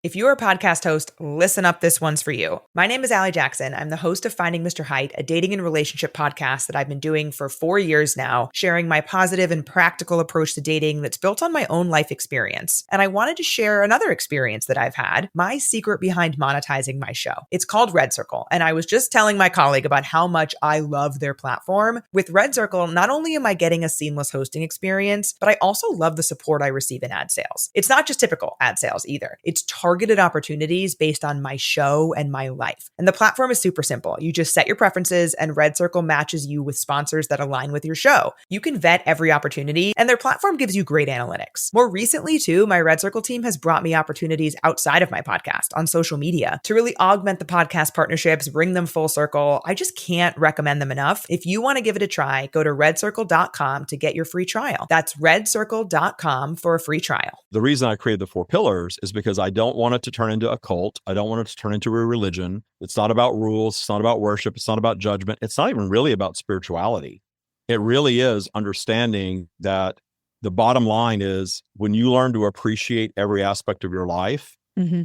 If you're a podcast host, listen up, this one's for you. My name is Allie Jackson. I'm the host of Finding Mr. Height, a dating and relationship podcast that I've been doing for 4 years now, sharing my positive and practical approach to dating that's built on my own life experience. And I wanted to share another experience that I've had, my secret behind monetizing my show. It's called Red Circle, and I was just telling my colleague about how much I love their platform. With Red Circle, not only am I getting a seamless hosting experience, but I also love the support I receive in ad sales. It's not just typical ad sales either. It's targeted opportunities based on my show and my life. And the platform is super simple. You just set your preferences and Red Circle matches you with sponsors that align with your show. You can vet every opportunity and their platform gives you great analytics. More recently too, my Red Circle team has brought me opportunities outside of my podcast on social media to really augment the podcast partnerships, bring them full circle. I just can't recommend them enough. If you want to give it a try, go to redcircle.com to get your free trial. That's redcircle.com for a free trial. The reason I created the 4 pillars is because I don't want it to turn into a cult. I don't want it to turn into a religion. It's not about rules. It's not about worship. It's not about judgment. It's not even really about spirituality. It really is understanding that the bottom line is when you learn to appreciate every aspect of your life,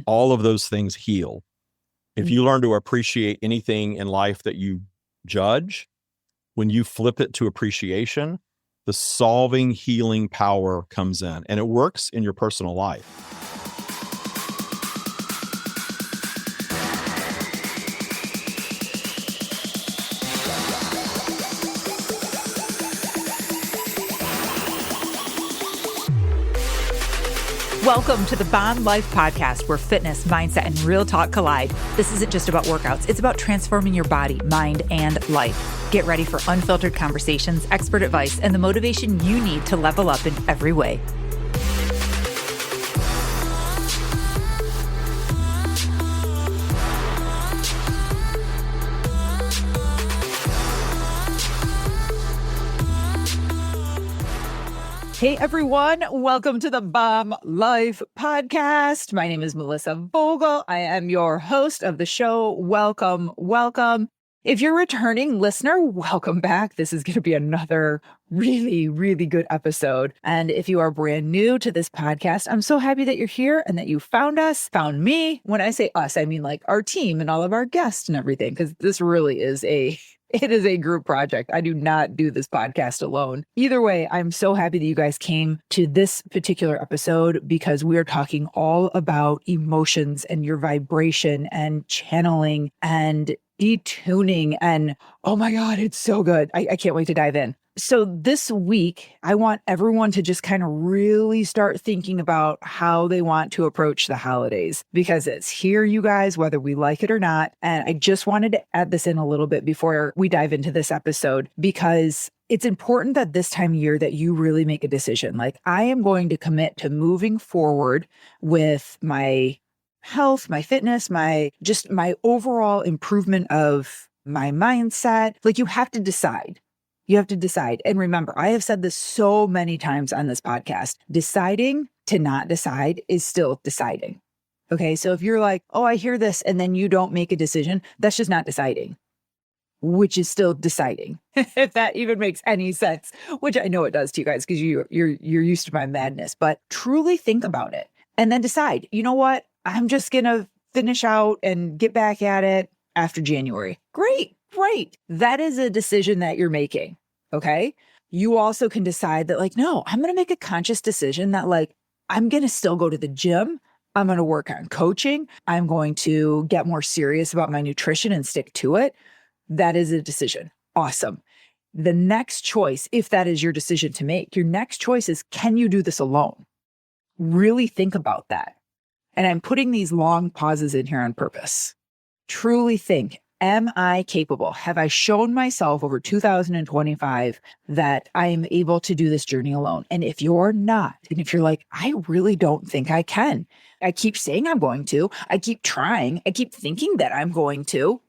all of those things heal. If you learn to appreciate anything in life that you judge, when you flip it to appreciation, the solving, healing power comes in, and it works in your personal life. Welcome to the Bomb Life Podcast, where fitness, mindset, and real talk collide. This isn't just about workouts. It's about transforming your body, mind, and life. Get ready for unfiltered conversations, expert advice, and the motivation you need to level up in every way. Hey everyone, welcome to the Bomb Life Podcast. My name is Melissa Vogel. I am your host of the show. Welcome, welcome. If you're a returning listener, welcome back. This is going to be another really, really good episode. And if you are brand new to this podcast, I'm so happy that you're here and that you found us, found me. When I say us, I mean like our team and all of our guests and everything, because this really is it is a group project. I do not do this podcast alone. Either way, I'm so happy that you guys came to this particular episode because we are talking all about emotions and your vibration and channeling and detuning. And oh my God, it's so good. I can't wait to dive in. So this week, I want everyone to just kind of really start thinking about how they want to approach the holidays, because it's here, you guys, whether we like it or not. And I just wanted to add this in a little bit before we dive into this episode, because it's important that this time of year that you really make a decision. Like, I am going to commit to moving forward with my health, my fitness, my overall improvement of my mindset. Like, you have to decide. You have to decide. And remember, I have said this so many times on this podcast, deciding to not decide is still deciding. Okay. So if you're like, oh, I hear this, and then you don't make a decision, that's just not deciding, which is still deciding. If that even makes any sense, which I know it does to you guys, because you're used to my madness, but truly think about it and then decide, you know what? I'm just going to finish out and get back at it after January. Great. That is a decision that you're making. Okay. You also can decide that, like, no, I'm going to make a conscious decision that, like, I'm going to still go to the gym. I'm going to work on coaching. I'm going to get more serious about my nutrition and stick to it. That is a decision. Awesome. The next choice, if that is your decision to make, your next choice is, can you do this alone? Really think about that. And I'm putting these long pauses in here on purpose. Truly think, am I capable? Have I shown myself over 2025 that I am able to do this journey alone? And if you're not, and if you're like, I really don't think I can, I keep saying I'm going to, I keep trying, I keep thinking that I'm going to,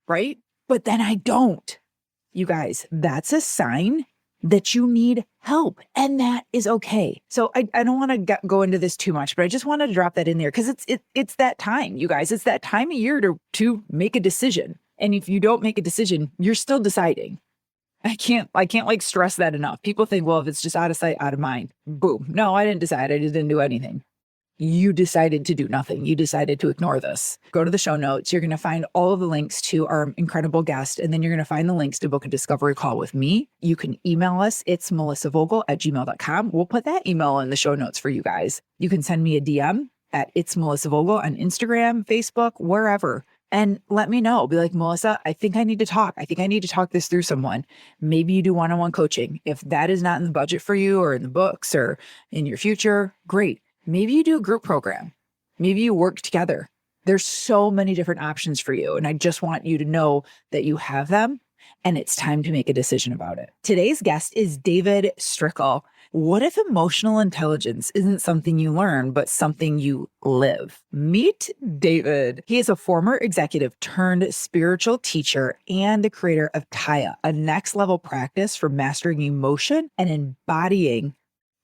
right? But then I don't. You guys, that's a sign that you need help, and that is okay. So I don't want to go into this too much, but I just wanted to drop that in there because it's that time, you guys. It's that time of year to make a decision. And if you don't make a decision, you're still deciding. I can't like stress that enough. People think, well, if it's just out of sight, out of mind, boom. No, I didn't decide. I just didn't do anything. you decided to do nothing. You decided to ignore this. Go to the show notes. You're going to find all of the links to our incredible guest, and then you're going to find the links to book a discovery call with me. You can email us. It's melissavogel@gmail.com. We'll put that email in the show notes for you guys. You can send me a DM at It's Melissa Vogel on Instagram, Facebook, wherever. And let me know. Be like, Melissa, I think I need to talk. I think I need to talk this through someone. Maybe you do one-on-one coaching. If that is not in the budget for you or in the books or in your future, great. Maybe you do a group program. Maybe you work together. There's so many different options for you. And I just want you to know that you have them and it's time to make a decision about it. Today's guest is David Strickel. What if emotional intelligence isn't something you learn, but something you live? Meet David. He is a former executive turned spiritual teacher and the creator of Tya, a next level practice for mastering emotion and embodying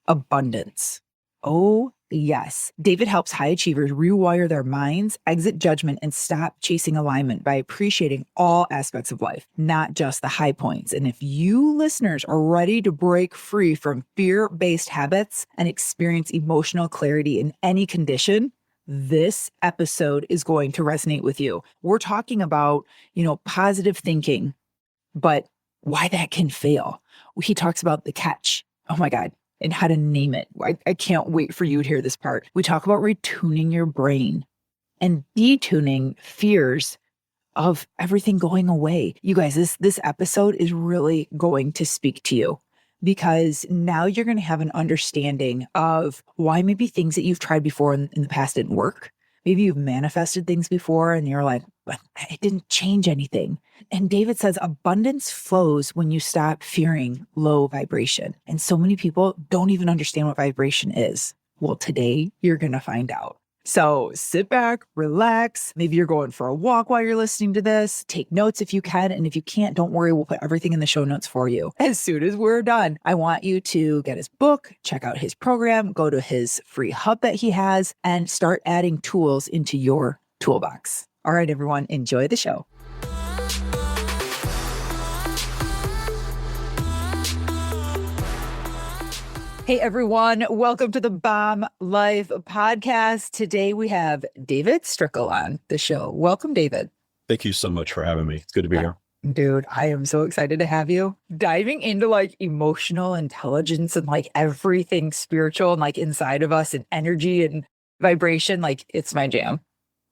abundance. Oh, yes. David helps high achievers rewire their minds, exit judgment, and stop chasing alignment by appreciating all aspects of life, not just the high points. And if you listeners are ready to break free from fear-based habits and experience emotional clarity in any condition, this episode is going to resonate with you. We're talking about, positive thinking, but why that can fail. He talks about the catch. Oh my God. And how to name it. I can't wait for you to hear this part. We talk about retuning your brain and detuning fears of everything going away. You guys, this episode is really going to speak to you because now you're going to have an understanding of why maybe things that you've tried before in the past didn't work. Maybe you've manifested things before and you're like, but it didn't change anything. And David says abundance flows when you stop fearing low vibration. And so many people don't even understand what vibration is. Well, today you're going to find out. So sit back, relax. Maybe you're going for a walk while you're listening to this. Take notes if you can. And if you can't, don't worry. We'll put everything in the show notes for you. As soon as we're done, I want you to get his book, check out his program, go to his free hub that he has, and start adding tools into your toolbox. All right, everyone, enjoy the show. Hey, everyone. Welcome to the Bomb Life podcast. Today we have David Strickel on the show. Welcome, David. Thank you so much for having me. It's good to be here. Dude, I am so excited to have you. Diving into emotional intelligence and everything spiritual and inside of us and energy and vibration, it's my jam.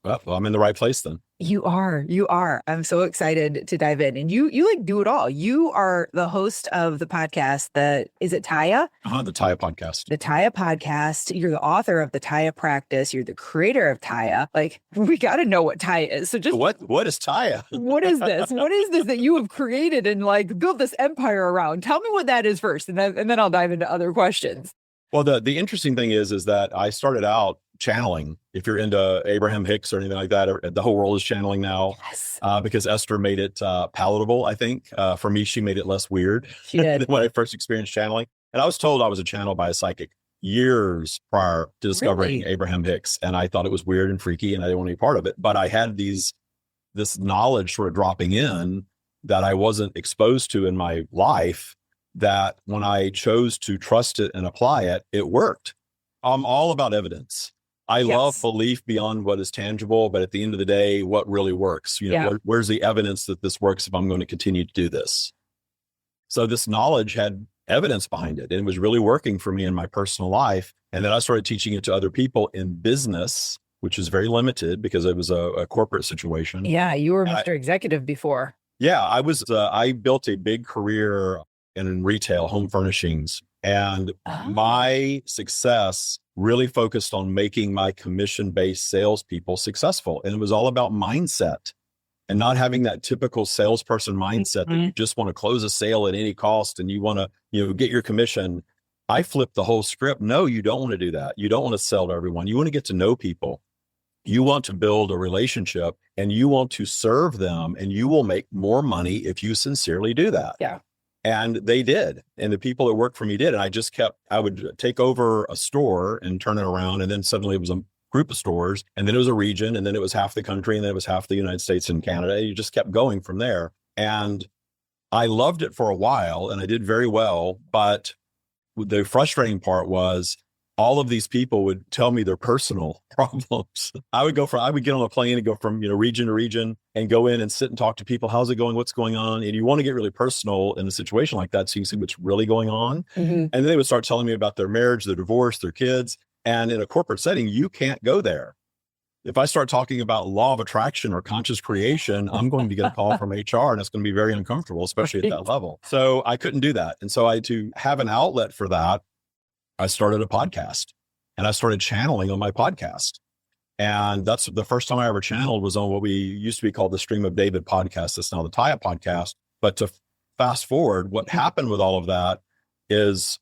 Well, I'm in the right place then. You are. I'm so excited to dive in. And you do it all. You are the host of the podcast is it Tya? The Tya podcast. The Tya podcast. You're the author of the Tya Practice. You're the creator of Tya. We got to know what Tya is. So just what is Tya? What is this? What is this that you have created and built this empire around? Tell me what that is first, and then I'll dive into other questions. Well, the interesting thing is that I started out channeling. If you're into Abraham Hicks or anything like that, the whole world is channeling now. Yes. Because Esther made it palatable, I think. For me, she made it less weird She did. than when I first experienced channeling. And I was told I was a channel by a psychic years prior to discovering Really? Abraham Hicks. And I thought it was weird and freaky and I didn't want to be part of it. But I had this knowledge sort of dropping in that I wasn't exposed to in my life, that when I chose to trust it and apply it, it worked. I'm all about evidence. I love belief beyond what is tangible, but at the end of the day, what really works? Where's the evidence that this works if I'm going to continue to do this? So this knowledge had evidence behind it, and it was really working for me in my personal life. And then I started teaching it to other people in business, which is very limited because it was a corporate situation. Yeah, you were Mr. Executive before. Yeah, I built a big career in retail, home furnishings. And my success really focused on making my commission-based salespeople successful. And it was all about mindset and not having that typical salesperson mindset that you just want to close a sale at any cost and you want to, get your commission. I flipped the whole script. No, you don't want to do that. You don't want to sell to everyone. You want to get to know people. You want to build a relationship and you want to serve them, and you will make more money if you sincerely do that. Yeah. And they did. And the people that worked for me did. And I would take over a store and turn it around. And then suddenly it was a group of stores. And then it was a region. And then it was half the country. And then it was half the United States and Canada. You just kept going from there. And I loved it for a while and I did very well. But the frustrating part was all of these people would tell me their personal problems. I would get on a plane and go from, region to region and go in and sit and talk to people. How's it going? What's going on? And you want to get really personal in a situation like that, so you can see what's really going on. Mm-hmm. And then they would start telling me about their marriage, their divorce, their kids. And in a corporate setting, you can't go there. If I start talking about law of attraction or conscious creation, I'm going to get a call from HR, and it's going to be very uncomfortable, especially at that level. So I couldn't do that. And so to have an outlet for that, I started a podcast, and I started channeling on my podcast. And that's the first time I ever channeled was on what we used to be called the Stream of David podcast. That's now the Tya podcast. But to fast forward, what happened with all of that is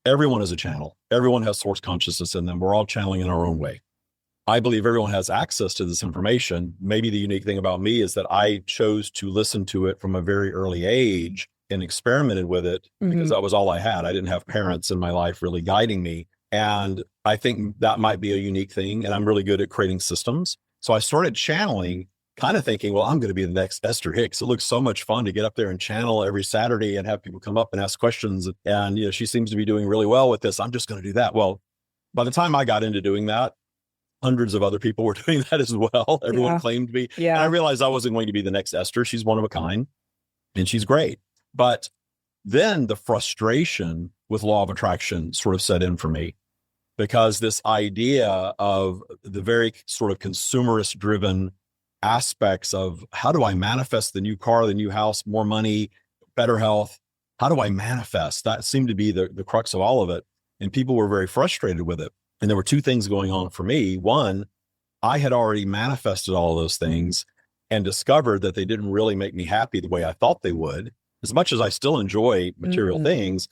everyone is a channel. Everyone has source consciousness in them. We're all channeling in our own way. I believe everyone has access to this information. Maybe the unique thing about me is that I chose to listen to it from a very early age and experimented with it because that was all I had. I didn't have parents in my life really guiding me. And I think that might be a unique thing. And I'm really good at creating systems. So I started channeling, kind of thinking, well, I'm going to be the next Esther Hicks. It looks so much fun to get up there and channel every Saturday and have people come up and ask questions. And, she seems to be doing really well with this. I'm just going to do that. Well, by the time I got into doing that, hundreds of other people were doing that as well. Everyone claimed to be. Yeah. And I realized I wasn't going to be the next Esther. She's one of a kind and she's great. But then the frustration with law of attraction sort of set in for me, because this idea of the very sort of consumerist driven aspects of how do I manifest the new car, the new house, more money, better health? How do I manifest? That seemed to be the crux of all of it. And people were very frustrated with it. And there were two things going on for me. One, I had already manifested all of those things and discovered that they didn't really make me happy the way I thought they would. As much as I still enjoy material things,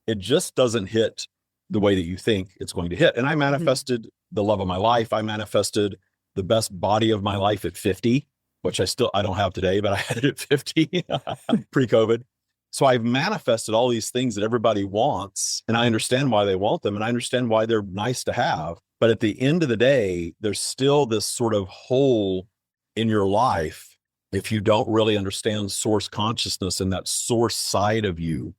it just doesn't hit the way that you think it's going to hit. And I manifested the love of my life. I manifested the best body of my life at 50, which I don't have today, but I had it at 50 pre-COVID. So I've manifested all these things that everybody wants, and I understand why they want them, and I understand why they're nice to have. But at the end of the day, there's still this sort of hole in your life if you don't really understand source consciousness and that source side of you.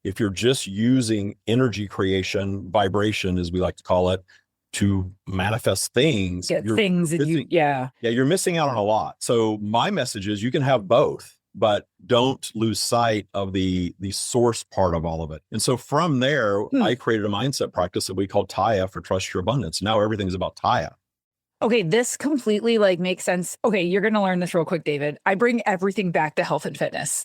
If you're just using energy creation, vibration, as we like to call it, to manifest things, you're missing out on a lot. So my message is you can have both, but don't lose sight of the source part of all of it. And so from there, I created a mindset practice that we call Tya for Trust Your Abundance. Now everything's about Tya. Okay, this completely makes sense. Okay, you're going to learn this real quick, David. I bring everything back to health and fitness,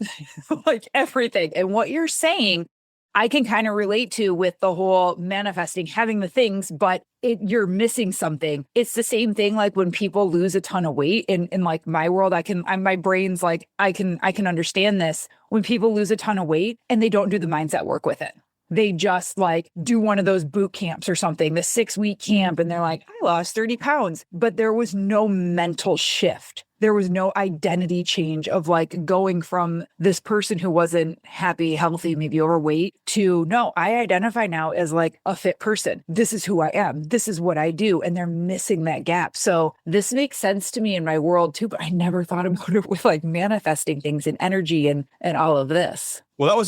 everything. And what you're saying, I can kind of relate to with the whole manifesting, having the things, but you're missing something. It's the same thing like when people lose a ton of weight in my world, my brain's I can understand this. When people lose a ton of weight and they don't do the mindset work with it. They just do one of those boot camps or something, the 6-week camp. And they're like, I lost 30 pounds, but there was no mental shift. There was no identity change of going from this person who wasn't happy, healthy, maybe overweight to no, I identify now as a fit person. This is who I am. This is what I do. And they're missing that gap. So this makes sense to me in my world too, but I never thought about it with manifesting things and energy and all of this. Well,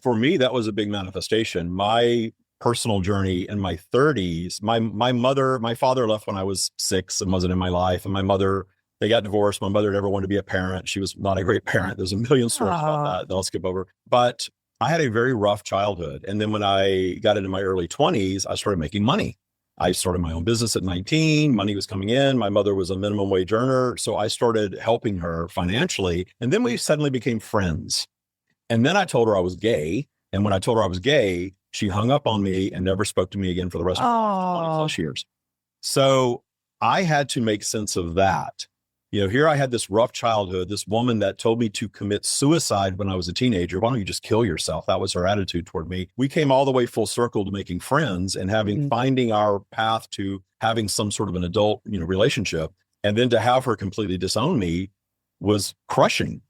for me, that was a big manifestation. My personal journey in my 30s, my father left when I was 6 and wasn't in my life. And my mother, they got divorced. My mother never wanted to be a parent. She was not a great parent. There's a million stories about that I'll skip over. But I had a very rough childhood. And then when I got into my early 20s, I started making money. I started my own business at 19. Money was coming in. My mother was a minimum wage earner. So I started helping her financially. And then we suddenly became friends. And then I told her I was gay. And when I told her I was gay, she hung up on me and never spoke to me again for the rest of 20 plus years. So I had to make sense of that. Here I had this rough childhood, this woman that told me to commit suicide when I was a teenager. Why don't you just kill yourself? That was her attitude toward me. We came all the way full circle to making friends and finding our path to having some sort of an adult, relationship. And then to have her completely disown me was crushing.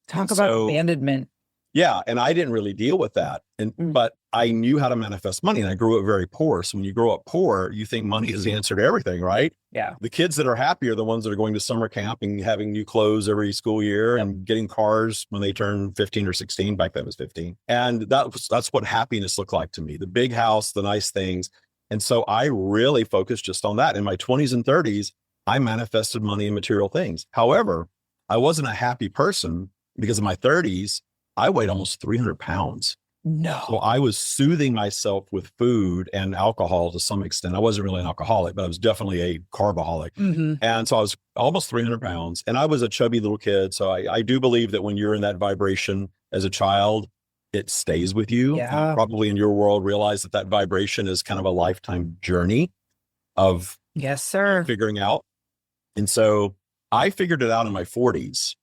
Talk about abandonment. Yeah. And I didn't really deal with that. But I knew how to manifest money, and I grew up very poor. So when you grow up poor, you think money is the answer to everything, right? Yeah. The kids that are happy are the ones that are going to summer camp and having new clothes every school year and getting cars when they turn 15 or 16. Back then it was 15. And that's what happiness looked like to me. The big house, the nice things. And so I really focused just on that. In my 20s and 30s, I manifested money and material things. However, I wasn't a happy person because in my 30s, I weighed almost 300 pounds. No. So I was soothing myself with food and alcohol to some extent. I wasn't really an alcoholic, but I was definitely a carbaholic. Mm-hmm. And so I was almost 300 pounds and I was a chubby little kid. So I do believe that when you're in that vibration as a child, it stays with you. Yeah. You probably in your world realize that vibration is kind of a lifetime journey of Yes, sir. figuring out. And so I figured it out in my 40s.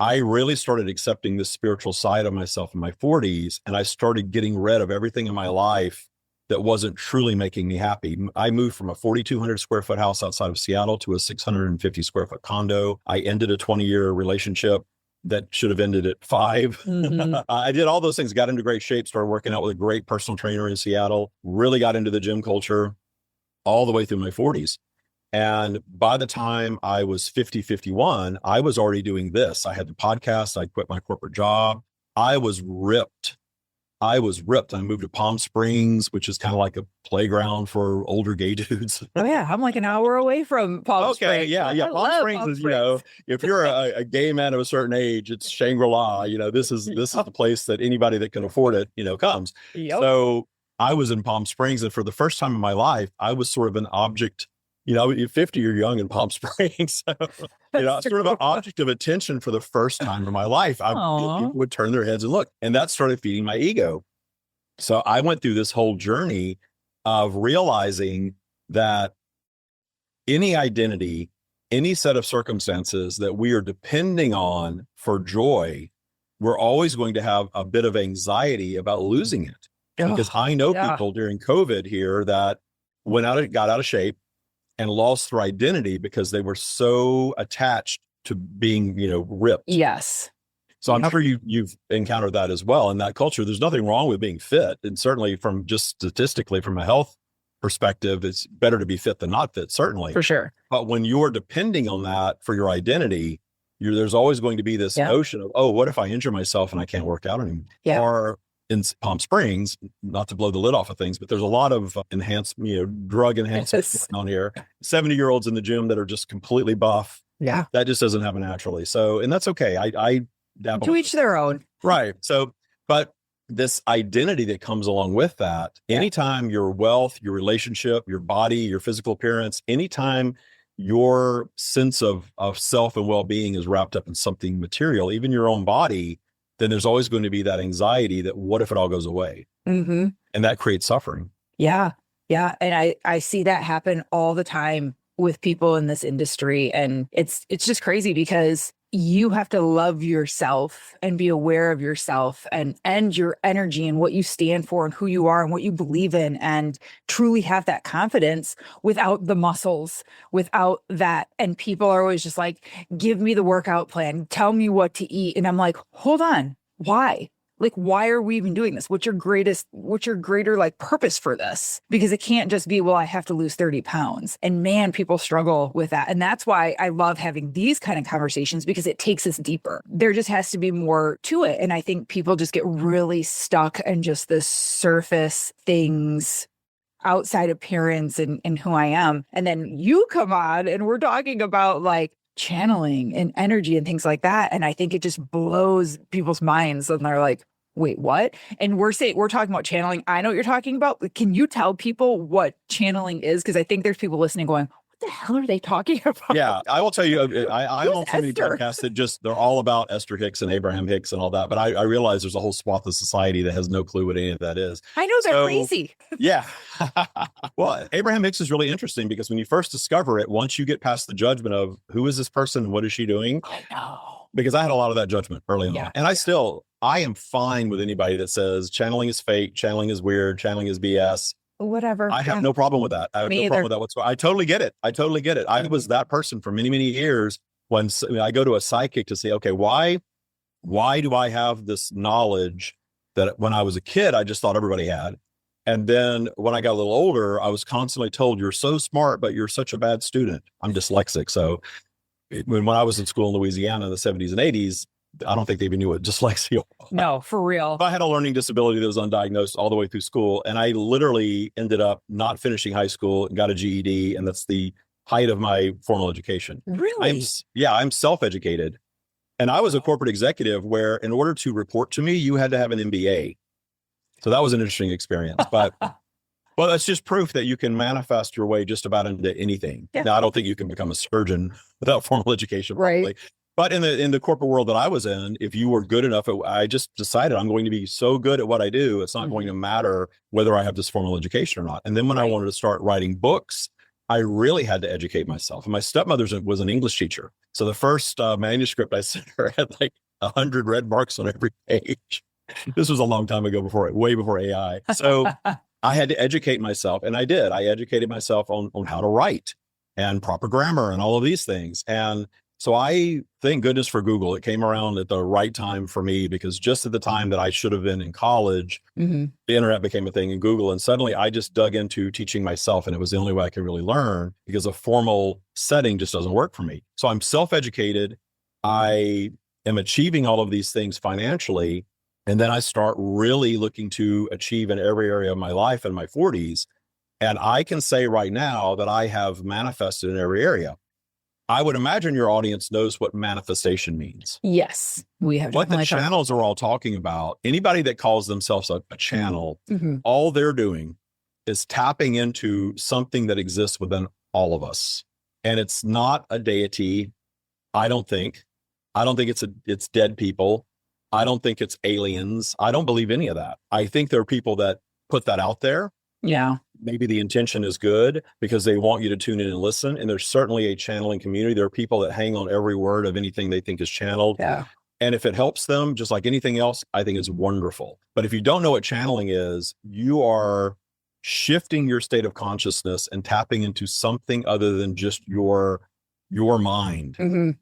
I really started accepting this spiritual side of myself in my 40s, and I started getting rid of everything in my life that wasn't truly making me happy. I moved from a 4,200 square foot house outside of Seattle to a 650 square foot condo. I ended a 20-year relationship that should have ended at 5. Mm-hmm. I did all those things, got into great shape, started working out with a great personal trainer in Seattle, really got into the gym culture all the way through my 40s. And by the time I was 50, 51, I was already doing this. I had the podcast. I quit my corporate job. I was ripped. I moved to Palm Springs, which is kind of like a playground for older gay dudes. Oh yeah. I'm like an hour away from Palm Springs. Okay. Yeah. I Palm love Springs Palm is, Springs. if you're a gay man of a certain age, it's Shangri-La. This is the place that anybody that can afford it, comes. Yep. So I was in Palm Springs, and for the first time in my life, I was sort of an object. You're 50, you're young in Palm Springs. So, sort of an object of attention for the first time in my life. People would turn their heads and look, and that started feeding my ego. So I went through this whole journey of realizing that any identity, any set of circumstances that we are depending on for joy, we're always going to have a bit of anxiety about losing it. Because I know people during COVID here that got out of shape and lost their identity because they were so attached to being, ripped. Yes. So I'm sure you've encountered that as well in that culture. There's nothing wrong with being fit. And certainly from just statistically, from a health perspective, it's better to be fit than not fit, certainly. For sure. But when you're depending on that for your identity, there's always going to be this notion of, oh, what if I injure myself and I can't work out anymore? Yeah. Or in Palm Springs, not to blow the lid off of things, but there's a lot of enhanced, drug enhancement going on here. 70-year-olds in the gym that are just completely buff. Yeah. That just doesn't happen naturally. So, and that's okay. I dabble. To each their own. Right. So, but this identity that comes along with that, anytime your wealth, your relationship, your body, your physical appearance, anytime your sense of self and well-being is wrapped up in something material, even your own body, then there's always going to be that anxiety that what if it all goes away? Mm-hmm. And that creates suffering. Yeah. Yeah. And I see that happen all the time with people in this industry. And it's just crazy because you have to love yourself and be aware of yourself and your energy and what you stand for and who you are and what you believe in, and truly have that confidence without the muscles, without that. And people are always just like, give me the workout plan, tell me what to eat. And I'm like, hold on, why? Like, why are we even doing this? What's your greater like purpose for this? Because it can't just be, well, I have to lose 30 pounds. And man, people struggle with that. And that's why I love having these kind of conversations, because it takes us deeper. There just has to be more to it. And I think people just get really stuck in just the surface things, outside appearance and who I am. And then you come on and we're talking about like channeling and energy and things like that. And I think it just blows people's minds. And they're like, wait, what? And we're talking about channeling. I know what you're talking about, but can you tell people what channeling is? Because I think there's people listening going, what the hell are they talking about? Yeah, I will tell you, I'm on so many Esther? podcasts that they're all about Esther Hicks and Abraham Hicks and all that. But I realize there's a whole swath of society that has no clue what any of that is. I know, they're crazy. Yeah. Well, Abraham Hicks is really interesting because when you first discover it, once you get past the judgment of who is this person, what is she doing? I know. Because I had a lot of that judgment early on. Yeah. And I am fine with anybody that says channeling is fake, channeling is weird, channeling is BS. Whatever. I have no problem with that. I have no problem with that whatsoever. I totally get it. I was that person for many, many years when I go to a psychic to say, okay, why do I have this knowledge that when I was a kid, I just thought everybody had. And then when I got a little older, I was constantly told, you're so smart, but you're such a bad student. I'm dyslexic. So when I was in school in Louisiana in the 70s and 80s, I don't think they even knew what dyslexia was. No, for real. I had a learning disability that was undiagnosed all the way through school. And I literally ended up not finishing high school and got a GED. And that's the height of my formal education. Really? I'm self-educated. And I was a corporate executive where in order to report to me, you had to have an MBA. So that was an interesting experience. But well, that's just proof that you can manifest your way just about into anything. Yeah. Now, I don't think you can become a surgeon without formal education, probably. Right. But in the corporate world that I was in, if you were good enough, I just decided I'm going to be so good at what I do, it's not going to matter whether I have this formal education or not. And then when I wanted to start writing books, I really had to educate myself. And my stepmother was an English teacher. So the first manuscript I sent her had like 100 red marks on every page. This was a long time ago, way before AI. So I had to educate myself, and I did. I educated myself on how to write and proper grammar and all of these things. And so I thank goodness for Google. It came around at the right time for me, because just at the time that I should have been in college, the internet became a thing in Google. And suddenly I just dug into teaching myself. And it was the only way I could really learn, because a formal setting just doesn't work for me. So I'm self-educated. I am achieving all of these things financially. And then I start really looking to achieve in every area of my life in my 40s. And I can say right now that I have manifested in every area. I would imagine your audience knows what manifestation means. Yes, we have. What the channels are all talking about. Anybody that calls themselves a channel, all they're doing is tapping into something that exists within all of us. And it's not a deity. I don't think it's dead people. I don't think it's aliens. I don't believe any of that. I think there are people that put that out there. Yeah. Maybe the intention is good because they want you to tune in and listen. And there's certainly a channeling community. There are people that hang on every word of anything they think is channeled. Yeah. And if it helps them, just like anything else, I think it's wonderful. But if you don't know what channeling is, you are shifting your state of consciousness and tapping into something other than just your mind.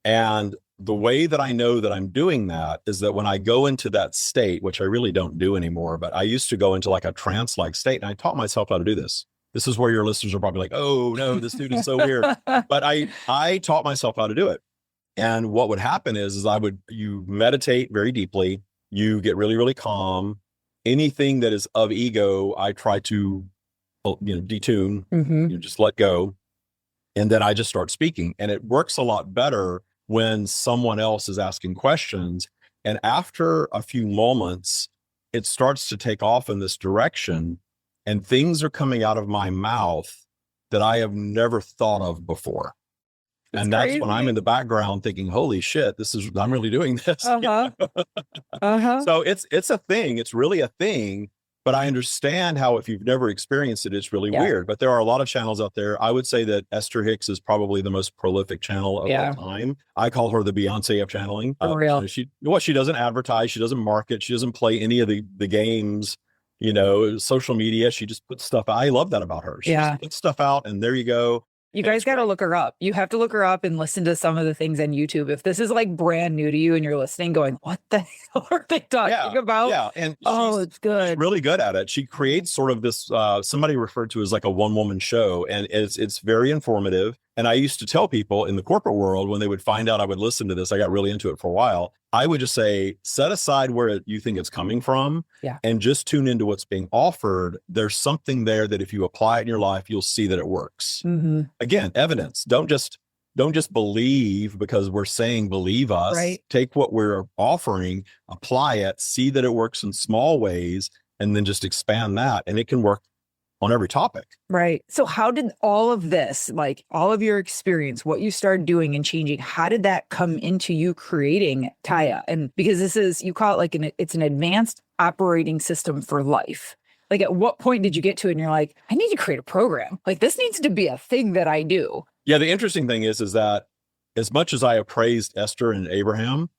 And the way that I know that I'm doing that is that when I go into that state, which I really don't do anymore, but I used to go into like a trance-like state, and I taught myself how to do this. This is where your listeners are probably like, oh no, this dude is so weird. But I taught myself how to do it. And what would happen is you meditate very deeply, you get really, really calm. Anything that is of ego, I try to, detune, just let go. And then I just start speaking, and it works a lot better when someone else is asking questions. And after a few moments, it starts to take off in this direction, and things are coming out of my mouth that I have never thought of before. And that's when I'm in the background thinking, holy shit, I'm really doing this. So it's a thing. It's really a thing. But I understand how, if you've never experienced it, it's really weird. But there are a lot of channels out there. I would say that Esther Hicks is probably the most prolific channel of all time. I call her the Beyonce of channeling. For real. She doesn't advertise. She doesn't market. She doesn't play any of the games, social media. She just puts stuff out. I love that about her. She just puts stuff out, and there you go. You guys got to look her up. You have to look her up and listen to some of the things on YouTube. If this is like brand new to you and you're listening going, what the hell are they talking about? Yeah. And it's good. She's really good at it. She creates sort of this, somebody referred to as like a one-woman show, and it's very informative. And I used to tell people in the corporate world, when they would find out I would listen to this, I got really into it for a while. I would just say, set aside where you think it's coming from and just tune into what's being offered. There's something there that if you apply it in your life, you'll see that it works. Again, evidence. Don't just believe because we're saying believe us. Right. Take what we're offering, apply it, see that it works in small ways, and then just expand that. And it can work on every topic. Right. So how did all of this, like all of your experience, what you started doing and changing, how did that come into you creating Tya? And because this is, you call it like it's an advanced operating system for life. Like, at what point did you get to it and you're like, I need to create a program. Like, this needs to be a thing that I do. Yeah. The interesting thing is that as much as I appraised Esther and Abraham,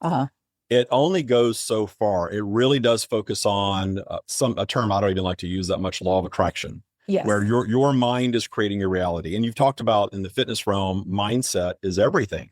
it only goes so far. It really does focus on a term I don't even like to use that much, law of attraction. Yes. Where your mind is creating your reality. And you've talked about in the fitness realm, mindset is everything.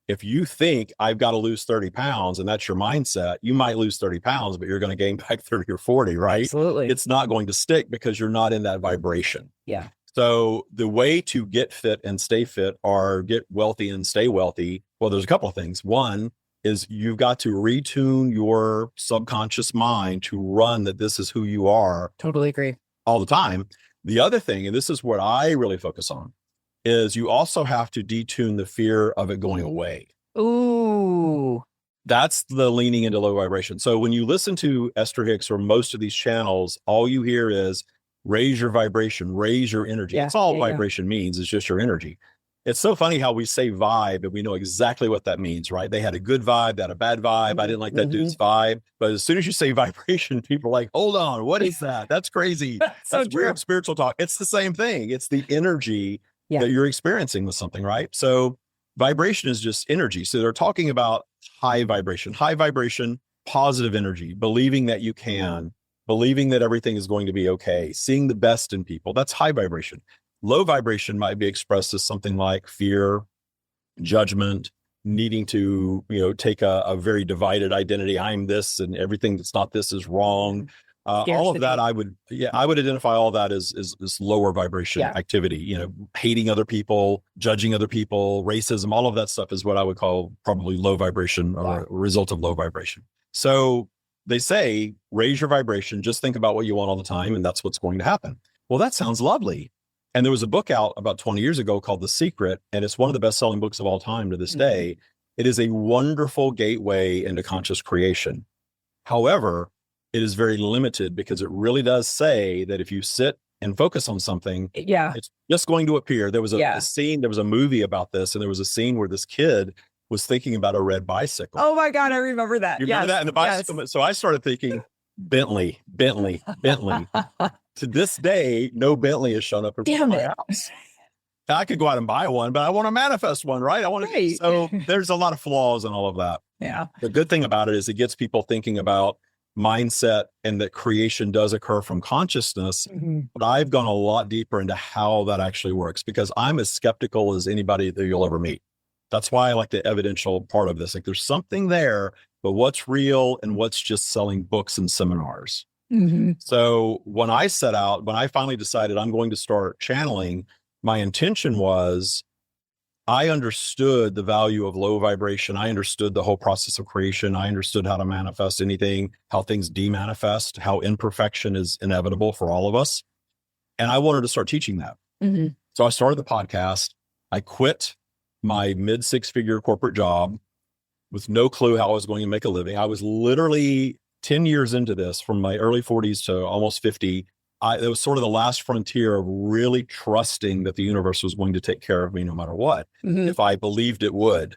If you think I've got to lose 30 pounds and that's your mindset, you might lose 30 pounds, but you're going to gain back 30 or 40, right? Absolutely. It's not going to stick because you're not in that vibration. Yeah. So the way to get fit and stay fit or get wealthy and stay wealthy, well, there's a couple of things. One, is you've got to retune your subconscious mind to run that this is who you are. Totally agree. All the time. The other thing, and this is what I really focus on, is you also have to detune the fear of it going away. Ooh. That's the leaning into low vibration. So when you listen to Esther Hicks or most of these channels, all you hear is raise your vibration, raise your energy. That's all vibration means, is just your energy. It's so funny how we say vibe and we know exactly what that means, right? They had a good vibe, they had a bad vibe. I didn't like that dude's vibe. But as soon as you say vibration, people are like, hold on, what is that? That's crazy. That's weird spiritual talk. It's the same thing. It's the energy that you're experiencing with something, right? So vibration is just energy. So they're talking about high vibration, positive energy, believing that you can, believing that everything is going to be okay, seeing the best in people. That's high vibration. Low vibration might be expressed as something like fear, judgment, needing to, take a very divided identity. I'm this and everything that's not this is wrong. All of that, I would identify all that as lower vibration activity, hating other people, judging other people, racism, all of that stuff is what I would call probably low vibration or a result of low vibration. So they say, raise your vibration, just think about what you want all the time. And that's what's going to happen. Well, that sounds lovely. And there was a book out about 20 years ago called The Secret, and it's one of the best-selling books of all time to this day. It is a wonderful gateway into conscious creation. However, it is very limited because it really does say that if you sit and focus on something, it's just going to appear. There was a scene, there was a movie about this, and there was a scene where this kid was thinking about a red bicycle. Oh my God, I remember that. You remember that? And the bicycle. So I started thinking, Bentley. To this day, no Bentley has shown up in my house. I could go out and buy one, but I want to manifest one, right? So there's a lot of flaws in all of that. Yeah. The good thing about it is it gets people thinking about mindset and that creation does occur from consciousness. But I've gone a lot deeper into how that actually works because I'm as skeptical as anybody that you'll ever meet. That's why I like the evidential part of this. Like there's something there, but what's real and what's just selling books and seminars. So when I finally decided I'm going to start channeling, my intention was I understood the value of low vibration. I understood the whole process of creation. I understood how to manifest anything, how things demanifest, how imperfection is inevitable for all of us. And I wanted to start teaching that. So I started the podcast. I quit my mid 6-figure corporate job with no clue how I was going to make a living. I was literally 10 years into this, from my early 40s to almost 50. It was sort of the last frontier of really trusting that the universe was going to take care of me no matter what, if I believed it would.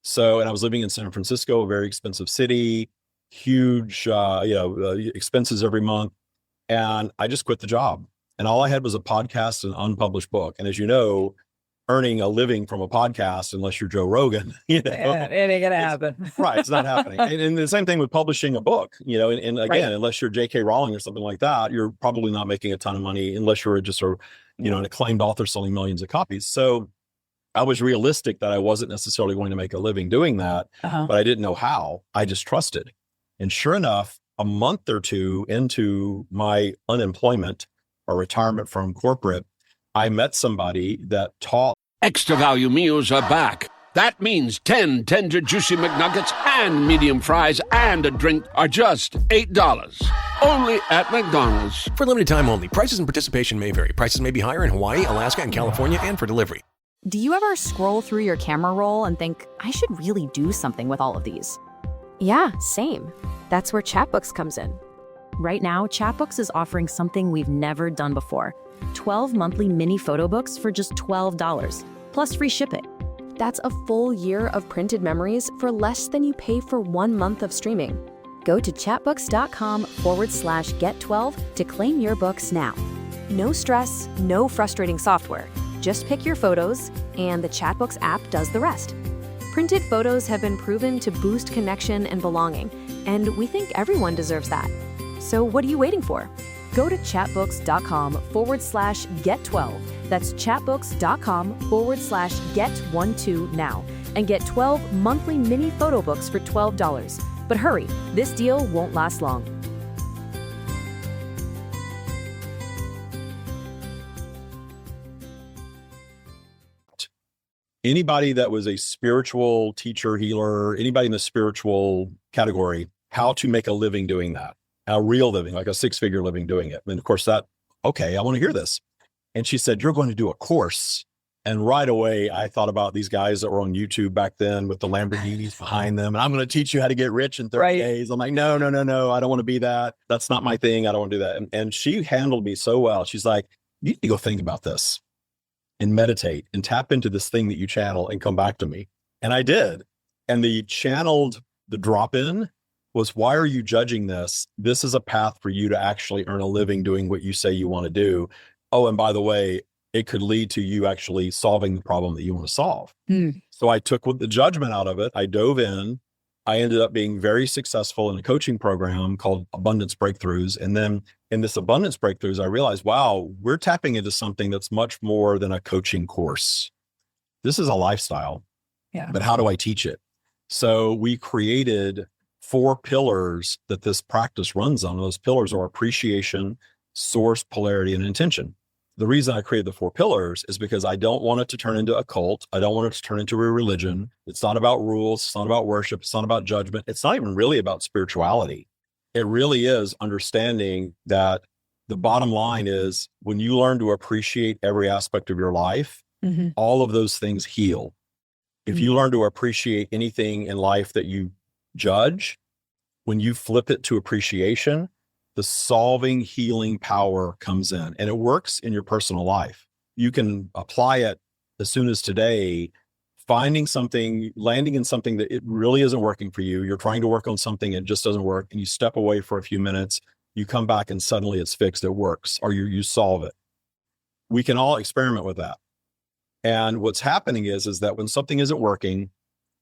So, and I was living in San Francisco, a very expensive city, huge, expenses every month. And I just quit the job. And all I had was a podcast and an unpublished book. And as you know, earning a living from a podcast, unless you're Joe Rogan, it ain't gonna happen. Right. It's not happening. And the same thing with publishing a book, and again, unless you're J.K. Rowling or something like that, you're probably not making a ton of money unless you're just an acclaimed author selling millions of copies. So I was realistic that I wasn't necessarily going to make a living doing that, but I didn't know how. I just trusted. And sure enough, a month or two into my unemployment or retirement from corporate, I met somebody that taught. Extra value meals are back. That means 10 tender, juicy McNuggets and medium fries and a drink are just $8. Only at McDonald's. For limited time only. Prices and participation may vary. Prices may be higher in Hawaii, Alaska, and California, and for delivery. Do you ever scroll through your camera roll and think, I should really do something with all of these? Yeah, same. That's where Chatbooks comes in. Right now, Chatbooks is offering something we've never done before. 12 monthly mini photo books for just $12, plus free shipping. That's a full year of printed memories for less than you pay for 1 month of streaming. Go to chatbooks.com/get12 to claim your books now. No stress, no frustrating software. Just pick your photos, and the Chatbooks app does the rest. Printed photos have been proven to boost connection and belonging, and we think everyone deserves that. So what are you waiting for? Go to chatbooks.com/get12. That's chatbooks.com/get12 now and get 12 monthly mini photo books for $12. But hurry, this deal won't last long. anybody that was a spiritual teacher, healer, anybody in the spiritual category, how to make a living doing that, a real living, like a 6-figure living doing it. And of course okay, I want to hear this. And she said, you're going to do a course. And right away, I thought about these guys that were on YouTube back then with the Lamborghinis behind them. And I'm going to teach you how to get rich in 30 days. I'm like, no. I don't want to be that. That's not my thing. I don't want to do that. And she handled me so well. She's like, you need to go think about this and meditate and tap into this thing that you channel and come back to me. And I did. And the drop-in was, why are you judging this? This is a path for you to actually earn a living doing what you say you want to do. Oh, and by the way, it could lead to you actually solving the problem that you want to solve. So I took the judgment out of it. I dove in. I ended up being very successful in a coaching program called Abundance Breakthroughs. And then in this Abundance Breakthroughs, I realized, wow, we're tapping into something that's much more than a coaching course. This is a lifestyle. Yeah. But how do I teach it? So we created 4 pillars that this practice runs on. Those pillars are appreciation, source, polarity, and intention. The reason I created the 4 pillars is because I don't want it to turn into a cult. I don't want it to turn into a religion. It's not about rules. It's not about worship. It's not about judgment. It's not even really about spirituality. It really is understanding that the bottom line is, when you learn to appreciate every aspect of your life, all of those things heal. If you learn to appreciate anything in life that you judge, when you flip it to appreciation, the solving, healing power comes in, and it works in your personal life. You can apply it as soon as today, finding something, landing in something that it really isn't working for you. You're trying to work on something, it just doesn't work. And you step away for a few minutes, you come back and suddenly it's fixed, it works, or you solve it. We can all experiment with that. And what's happening is that when something isn't working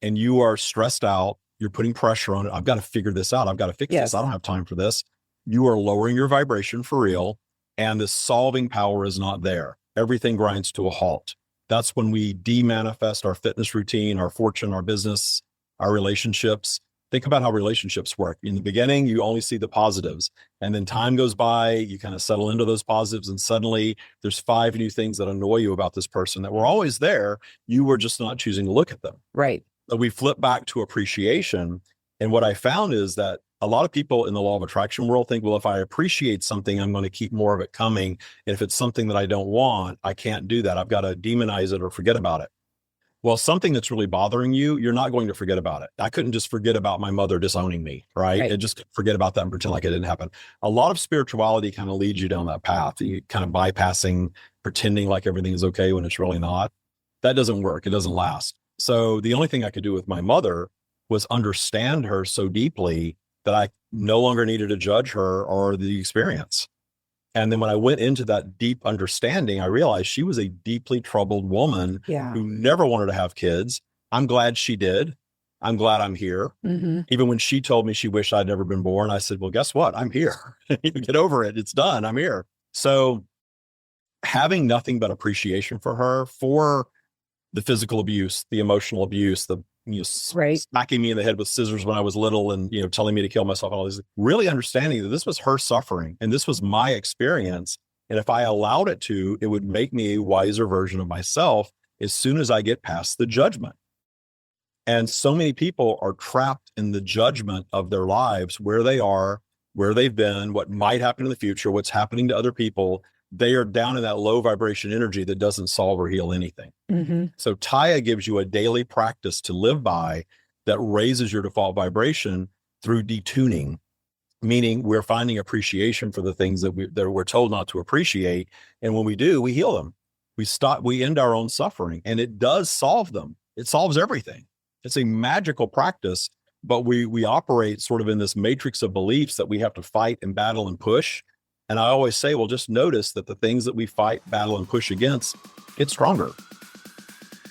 and you are stressed out, you're putting pressure on it. I've got to figure this out. I've got to fix this. I don't have time for this. You are lowering your vibration for real, and the solving power is not there. Everything grinds to a halt. That's when we de-manifest our fitness routine, our fortune, our business, our relationships. Think about how relationships work. In the beginning, you only see the positives, and then time goes by, you kind of settle into those positives, and suddenly there's 5 new things that annoy you about this person that were always there. You were just not choosing to look at them. Right. So we flip back to appreciation. And what I found is that a lot of people in the law of attraction world think, well, if I appreciate something, I'm going to keep more of it coming. And if it's something that I don't want, I can't do that. I've got to demonize it or forget about it. Well, something that's really bothering you, you're not going to forget about it. I couldn't just forget about my mother disowning me, right? And just forget about that and pretend like it didn't happen. A lot of spirituality kind of leads you down that path. You kind of bypassing, pretending like everything is okay when it's really not. That doesn't work. It doesn't last. So the only thing I could do with my mother was understand her so deeply that I no longer needed to judge her or the experience. And then when I went into that deep understanding, I realized she was a deeply troubled woman who never wanted to have kids. I'm glad she did. I'm glad I'm here. Even when she told me she wished I'd never been born, I said, well, guess what? I'm here. Get over it. It's done. I'm here. So having nothing but appreciation for her, for the physical abuse, the emotional abuse, the smacking me in the head with scissors when I was little and, telling me to kill myself, all these, really understanding that this was her suffering and this was my experience. And if I allowed it to, it would make me a wiser version of myself as soon as I get past the judgment. And so many people are trapped in the judgment of their lives, where they are, where they've been, what might happen in the future, what's happening to other people. They are down in that low vibration energy that doesn't solve or heal anything. So Tya gives you a daily practice to live by that raises your default vibration through detuning, meaning we're finding appreciation for the things that we're told not to appreciate. And when we do, we heal them. We end our own suffering, and it does solve them. It solves everything. It's a magical practice, but we operate sort of in this matrix of beliefs that we have to fight and battle and push. And I always say, well, just notice that the things that we fight, battle, and push against get stronger.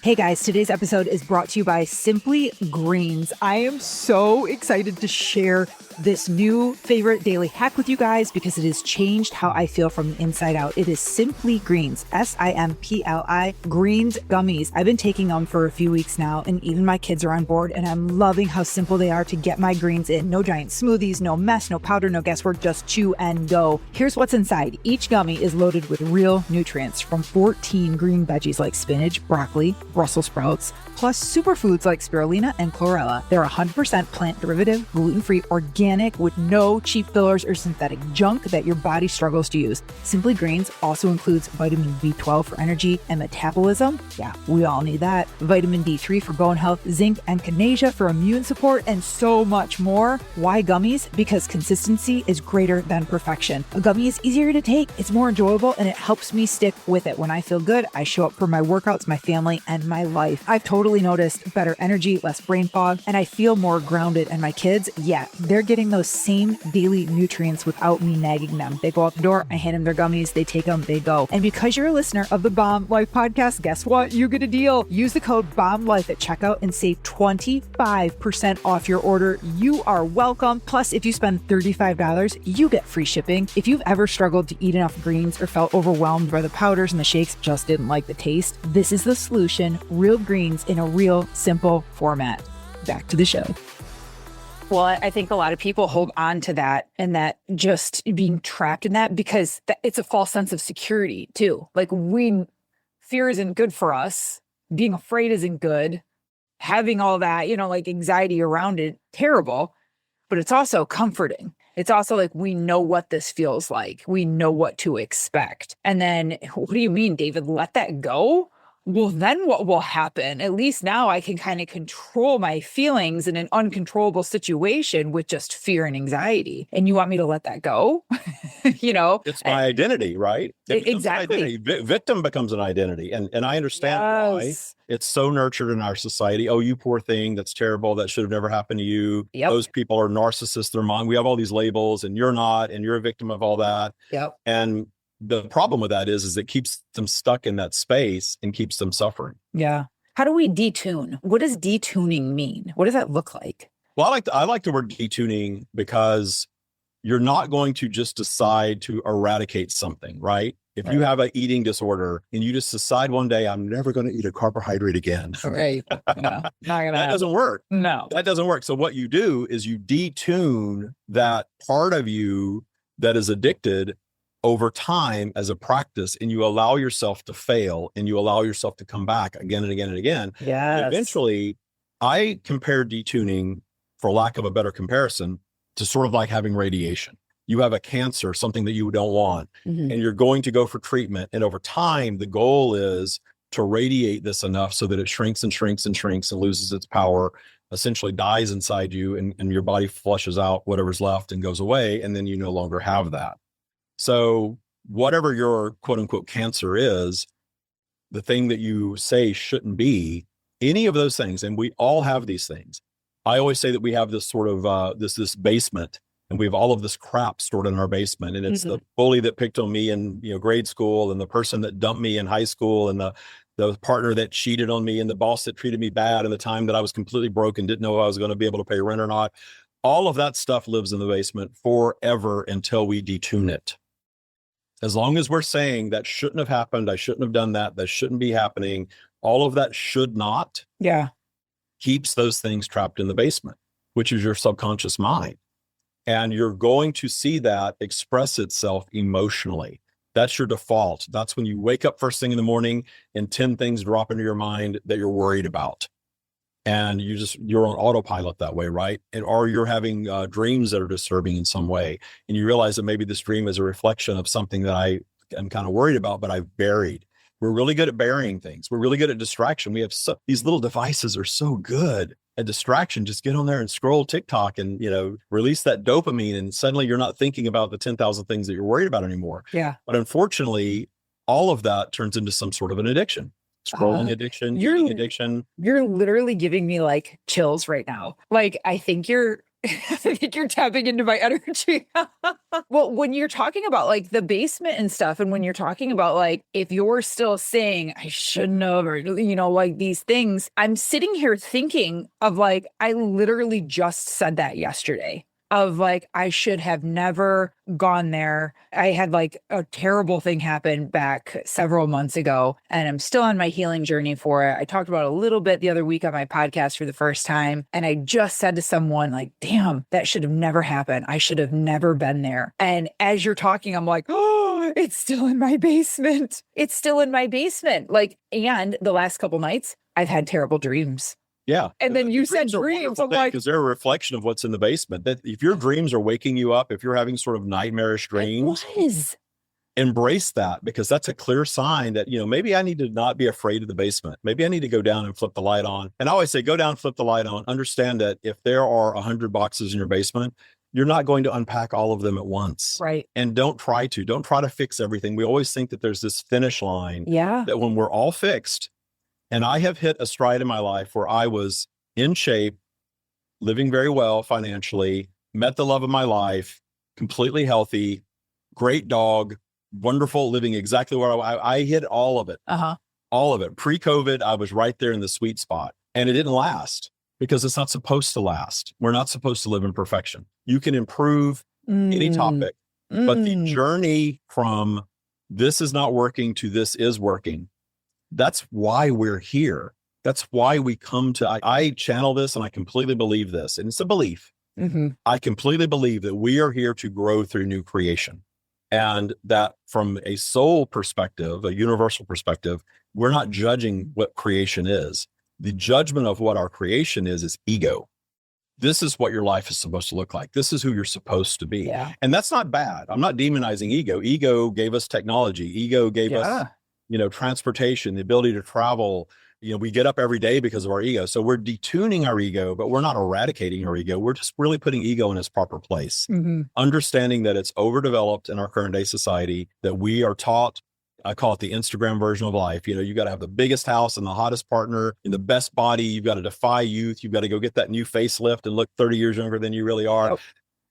Hey guys, today's episode is brought to you by Simply Greens. I am so excited to share this new favorite daily hack with you guys because it has changed how I feel from the inside out. It is Simply Greens, SIMPLI Greens gummies. I've been taking them for a few weeks now, and even my kids are on board, and I'm loving how simple they are to get my greens in. No giant smoothies, no mess, no powder, no guesswork, just chew and go. Here's what's inside. Each gummy is loaded with real nutrients from 14 green veggies like spinach, broccoli, Brussels sprouts, plus superfoods like spirulina and chlorella. They're 100% plant derivative, gluten-free, organic, with no cheap fillers or synthetic junk that your body struggles to use. Simply Greens also includes vitamin B12 for energy and metabolism. Yeah, we all need that. Vitamin D3 for bone health, zinc and magnesia for immune support, and so much more. Why gummies? Because consistency is greater than perfection. A gummy is easier to take, it's more enjoyable, and it helps me stick with it. When I feel good, I show up for my workouts, my family, and my life. I've totally noticed better energy, less brain fog, and I feel more grounded. And my kids, yeah, they're getting those same daily nutrients without me nagging them. They go out the door, I hand them their gummies, they take them, they go. And because you're a listener of the Bomb Life podcast, guess what? You get a deal. Use the code BOMBLIFE at checkout and save 25% off your order. You are welcome. Plus, if you spend $35, you get free shipping. If you've ever struggled to eat enough greens or felt overwhelmed by the powders and the shakes, just didn't like the taste, this is the solution. Real greens in a real simple format. Back to the show. Well, I think a lot of people hold on to that, and that just being trapped in that, because it's a false sense of security too. Like, fear isn't good for us. Being afraid isn't good. Having all that, like anxiety around it, terrible, but it's also comforting. It's also like, we know what this feels like. We know what to expect. And then, what do you mean, David? Let that go? Well, then what will happen? At least now I can kind of control my feelings in an uncontrollable situation with just fear and anxiety. And you want me to let that go? It's my identity, right? Exactly. Identity. Victim becomes an identity. And I understand why it's so nurtured in our society. Oh, you poor thing. That's terrible. That should have never happened to you. Yep. Those people are narcissists. They're mine. We have all these labels, and you're not, and you're a victim of all that. Yep. And the problem with that is it keeps them stuck in that space and keeps them suffering. Yeah. How do we detune? What does detuning mean? What does that look like? Well, I like the word detuning, because you're not going to just decide to eradicate something, right? If you have an eating disorder and you just decide one day, I'm never going to eat a carbohydrate again. Right. Yeah. Not gonna that doesn't work. No. That doesn't work. So what you do is you detune that part of you that is addicted over time as a practice, and you allow yourself to fail, and you allow yourself to come back again and again and again. Yes. And eventually, I compare detuning, for lack of a better comparison, to sort of like having radiation. You have a cancer, something that you don't want, and you're going to go for treatment. And over time, the goal is to radiate this enough so that it shrinks and shrinks and shrinks and loses its power, essentially dies inside you, and your body flushes out whatever's left and goes away. And then you no longer have that. So whatever your quote unquote cancer is, the thing that you say shouldn't be, any of those things, and we all have these things. I always say that we have this sort of this basement, and we have all of this crap stored in our basement. And it's the bully that picked on me in grade school, and the person that dumped me in high school, and the partner that cheated on me, and the boss that treated me bad, and the time that I was completely broke and didn't know if I was going to be able to pay rent or not. All of that stuff lives in the basement forever until we detune it. As long as we're saying that shouldn't have happened, I shouldn't have done that, that shouldn't be happening, all of that should not, keeps those things trapped in the basement, which is your subconscious mind. And you're going to see that express itself emotionally. That's your default. That's when you wake up first thing in the morning and 10 things drop into your mind that you're worried about. And you're on autopilot that way, right? Or you're having dreams that are disturbing in some way. And you realize that maybe this dream is a reflection of something that I am kind of worried about, but I've buried. We're really good at burying things. We're really good at distraction. We have these little devices are so good at distraction. Just get on there and scroll TikTok and, release that dopamine. And suddenly you're not thinking about the 10,000 things that you're worried about anymore. Yeah. But unfortunately, all of that turns into some sort of an addiction. Scrolling addiction, eating addiction. You're literally giving me like chills right now. Like, I think you're tapping into my energy. Well, when you're talking about like the basement and stuff, and when you're talking about like, if you're still saying I shouldn't have, or, like these things, I'm sitting here thinking of like, I literally just said that yesterday. Of like, I should have never gone there. I had like a terrible thing happen back several months ago, and I'm still on my healing journey for it. I talked about it a little bit the other week on my podcast for the first time. And I just said to someone like, damn, that should have never happened. I should have never been there. And as you're talking, I'm like, oh, it's still in my basement. It's still in my basement. Like, and the last couple nights, I've had terrible dreams. Yeah. And then you said are dreams. wonderful I'm like, because they're a reflection of what's in the basement. That if your dreams are waking you up, if you're having sort of nightmarish dreams, it was. embrace that, because that's a clear sign that, maybe I need to not be afraid of the basement. Maybe I need to go down and flip the light on. And I always say, go down, flip the light on. Understand that if there are 100 boxes in your basement, you're not going to unpack all of them at once. Right. And don't try to fix everything. We always think that there's this finish line. Yeah. That when we're all fixed, and I have hit a stride in my life where I was in shape, living very well financially, met the love of my life, completely healthy, great dog, wonderful, living exactly where I hit all of it. All of it. Pre-COVID, I was right there in the sweet spot, and it didn't last because it's not supposed to last. We're not supposed to live in perfection. You can improve any topic, but the journey from this is not working to this is working. That's why we're here. That's why we come to, I channel this and I completely believe this, and it's a belief. I completely believe that we are here to grow through new creation. And that from a soul perspective, a universal perspective, we're not judging what creation is. The judgment of what our creation is ego. This is what your life is supposed to look like. This is who you're supposed to be. Yeah. And that's not bad. I'm not demonizing ego. Ego gave us technology. Ego gave us, transportation, the ability to travel. We get up every day because of our ego. So we're detuning our ego, but we're not eradicating our ego. We're just really putting ego in its proper place. Understanding that it's overdeveloped in our current day society, that we are taught, I call it the Instagram version of life. You got to have the biggest house and the hottest partner and the best body. You've got to defy youth. You've got to go get that new facelift and look 30 years younger than you really are. Oh.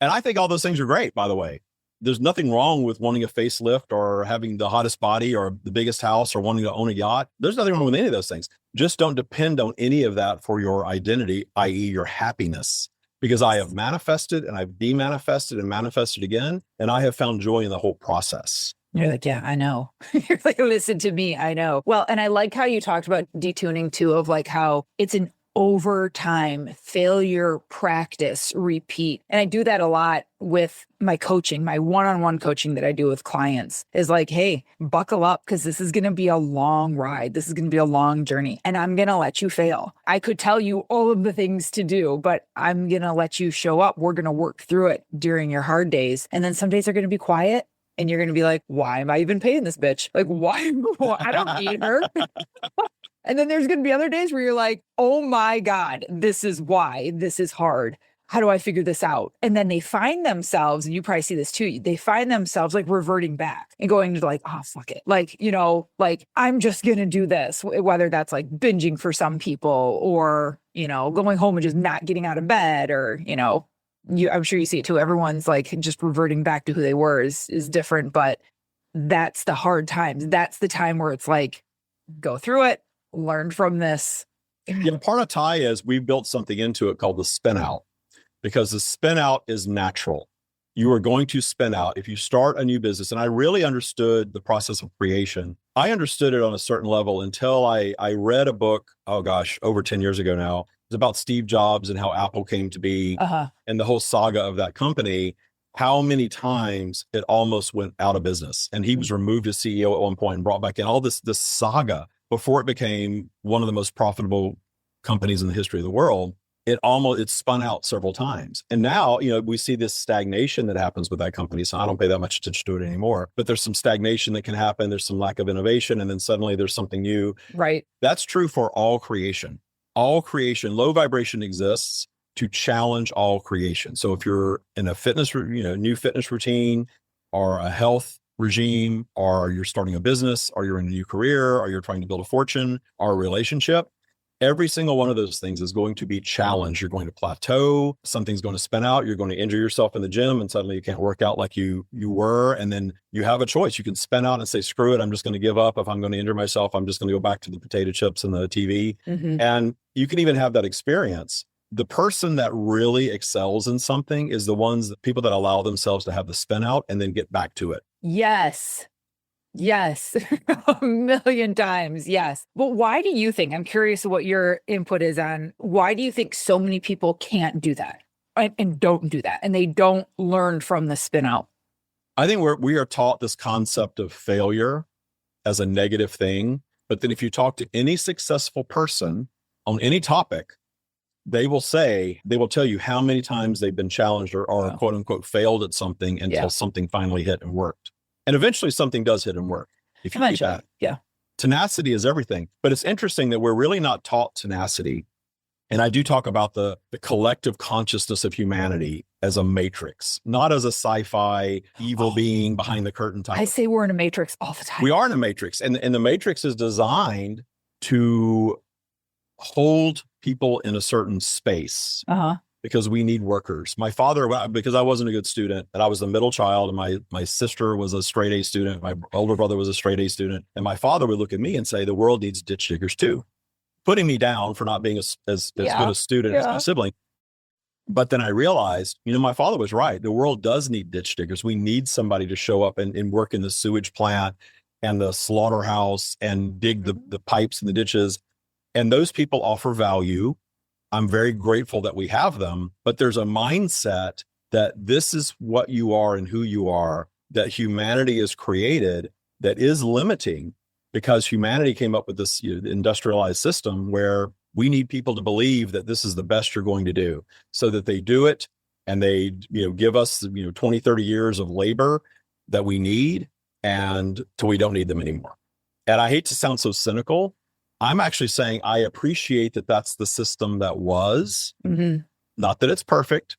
And I think all those things are great, by the way. There's nothing wrong with wanting a facelift or having the hottest body or the biggest house or wanting to own a yacht. There's nothing wrong with any of those things. Just don't depend on any of that for your identity, i.e. your happiness, because I have manifested and I've demanifested and manifested again. And I have found joy in the whole process. You're like, yeah, I know. You're like, listen to me. I know. Well, and I like how you talked about detuning too, of like how it's an over time failure practice repeat. And I do that a lot with my coaching, my one-on-one coaching that I do with clients is like, hey, buckle up because this is going to be a long ride. This is going to be a long journey and I'm going to let you fail. I could tell you all of the things to do, but I'm going to let you show up. We're going to work through it during your hard days. And then some days are going to be quiet. And you're going to be like, why am I even paying this bitch? Like, why? I don't need her. And then there's going to be other days where you're like, oh my God, this is why this is hard. How do I figure this out? And then they find themselves, and you probably see this too, they find themselves like reverting back and going to like, oh, fuck it. Like, like I'm just going to do this, whether that's like binging for some people or, going home and just not getting out of bed or, I'm sure you see it too. Everyone's like just reverting back to who they were is different, but that's the hard times. That's the time where it's like, go through it, learn from this. Yeah, part of Tya is we built something into it called the spin out, because the spin out is natural. You are going to spin out if you start a new business. And I really understood the process of creation. I understood it on a certain level until I read a book, over 10 years ago now. It's about Steve Jobs and how Apple came to be and the whole saga of that company, how many times it almost went out of business. And he was removed as CEO at one point and brought back in all this saga before it became one of the most profitable companies in the history of the world. It spun out several times. And now, we see this stagnation that happens with that company. So I don't pay that much attention to it anymore, but there's some stagnation that can happen. There's some lack of innovation. And then suddenly there's something new. Right. That's true for all creation. All creation, low vibration exists to challenge all creation. So if you're in a fitness, new fitness routine or a health regime, or you're starting a business, or you're in a new career, or you're trying to build a fortune or a relationship, every single one of those things is going to be challenged. You're going to plateau. Something's going to spin out. You're going to injure yourself in the gym and suddenly you can't work out like you were. And then you have a choice. You can spin out and say, screw it. I'm just going to give up. If I'm going to injure myself, I'm just going to go back to the potato chips and the TV. And you can even have that experience. The person that really excels in something is the people that allow themselves to have the spin out and then get back to it. Yes. A million times. Yes. But why do you think, I'm curious what your input is on, why do you think so many people can't do that and don't do that? And they don't learn from the spin out? I think we are taught this concept of failure as a negative thing. But then if you talk to any successful person on any topic, they will tell you how many times they've been challenged or quote unquote failed at something until something finally hit and worked. And eventually something does hit and work. If you keep at it. Yeah. Tenacity is everything. But it's interesting that we're really not taught tenacity. And I do talk about the collective consciousness of humanity as a matrix, not as a sci-fi evil being behind the curtain type. I say we're in a matrix all the time. We are in a matrix. And the matrix is designed to hold people in a certain space because we need workers. My father, because I wasn't a good student and I was the middle child, and my sister was a straight A student. My older brother was a straight A student. And my father would look at me and say, the world needs ditch diggers too, putting me down for not being as good a student as my sibling. But then I realized, my father was right. The world does need ditch diggers. We need somebody to show up and work in the sewage plant and the slaughterhouse and dig the pipes and the ditches. And those people offer value. I'm very grateful that we have them, but there's a mindset that this is what you are and who you are, that humanity is created, that is limiting, because humanity came up with this industrialized system where we need people to believe that this is the best you're going to do, so that they do it and they give us 20, 30 years of labor that we need, and till we don't need them anymore. And I hate to sound so cynical. I'm actually saying I appreciate that that's the system that was. Not that it's perfect.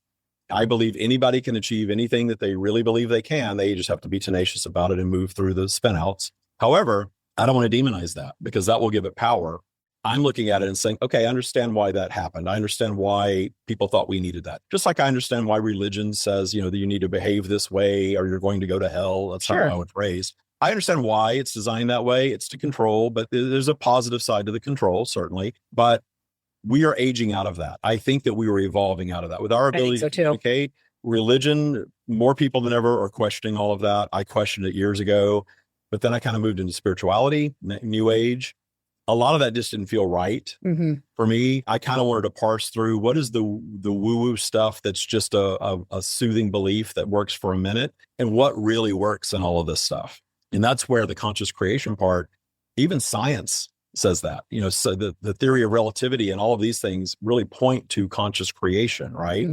I believe anybody can achieve anything that they really believe they can. They just have to be tenacious about it and move through the spinouts. However, I don't want to demonize that, because that will give it power. I'm looking at it and saying, okay, I understand why that happened. I understand why people thought we needed that. Just like I understand why religion says, that you need to behave this way or you're going to go to hell. That's how I was raised. I understand why it's designed that way. It's to control, but there's a positive side to the control, certainly. But we are aging out of that. I think that we were evolving out of that with our ability to communicate. Religion, more people than ever are questioning all of that. I questioned it years ago, but then I kind of moved into spirituality, new age. A lot of that just didn't feel right for me. I kind of wanted to parse through what is the woo-woo stuff that's just a soothing belief that works for a minute, and what really works in all of this stuff. And that's where the conscious creation part, even science says that, so the theory of relativity and all of these things really point to conscious creation, right?